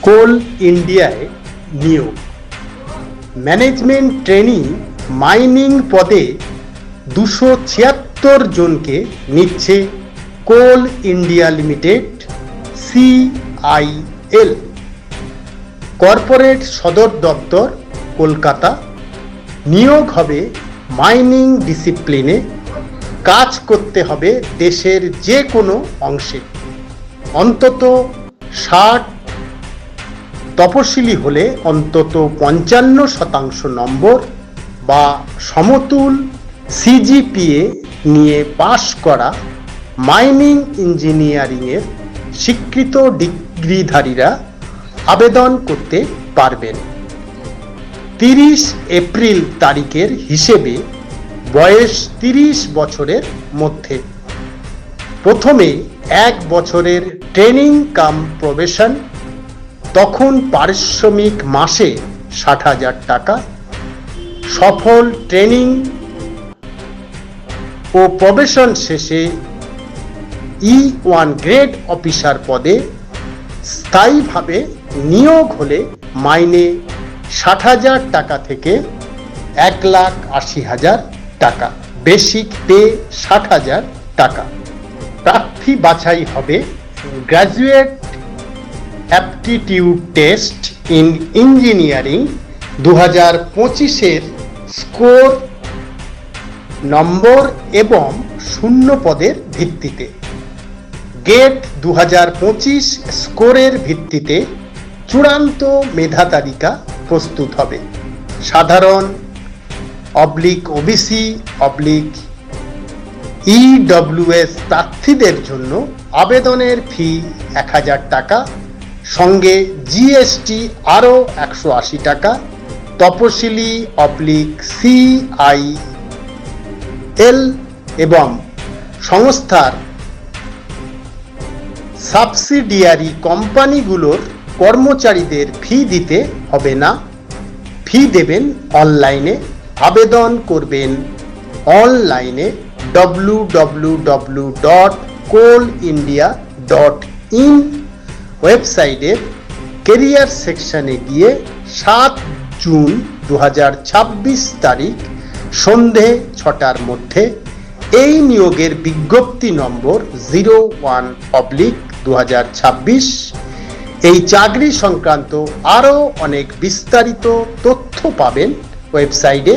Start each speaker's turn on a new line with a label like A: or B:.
A: কোল ইন্ডিয়ায় নিয়োগ। Management trainee mining পদে 276 জনকে নিচ্ছে কোল ইন্ডিয়া লিমিটেড CIL। কর্পোরেট সদর দপ্তর কলকাতা। নিয়োগ হবে মাইনিং ডিসিপ্লিনে। কাজ করতে হবে দেশের যে কোনো অংশে। অন্তত 60, তপশিলি হলে অন্তত 55% নম্বর বা সমতুল CGPA নিয়ে পাশ করা মাইনিং ইঞ্জিনিয়ারিংয়ের স্বীকৃত ডিগ্রিধারীরা আবেদন করতে পারবেন। 30 এপ্রিল তারিখের হিসেবে বয়স 30 বছরের মধ্যে। প্রথমে 1 বছরের ট্রেনিং কাম প্রবেশন, তখন পারিশ্রমিক মাসে 60,000 টাকা। সফল ট্রেনিং ও প্রবেশন শেষে E1 গ্রেড অফিসার পদে স্থায়ীভাবে নিয়োগ হলে মাইনে 60,000 টাকা থেকে 1,80,000 টাকা। বেসিক পে 60,000 টাকা। প্রার্থী বাছাই হবে graduate aptitude test in engineering 2025-এর স্কোর নম্বর এবং শূন্য পদের ভিত্তিতে। গেট 2025 স্কোরের ভিত্তিতে চূড়ান্ত মেধা তালিকা প্রস্তুত হবে। সাধারণ OBC/EWS প্রার্থীদের জন্য আবেদনের ফি 1,000 টাকা, সঙ্গে GST আরও 180 টাকা। তপশিলি/CIL এবং সংস্থার সাবসিডিয়ারি কোম্পানিগুলোর কর্মচারীদের ফি দিতে হবে না। ফি দেবেন অনলাইনে। আবেদন করবেন অনলাইনে www.coalindia.in ওয়েবসাইটের কেরিয়ার সেকশনে গিয়ে 7 জুন 2026 তারিখ সন্ধে 6টার মধ্যে এই নিয়োগের বিজ্ঞপ্তি নম্বর 01/2026। এই চাকরি সংক্রান্ত আরও অনেক বিস্তারিত তথ্য পাবেন ওয়েবসাইটে।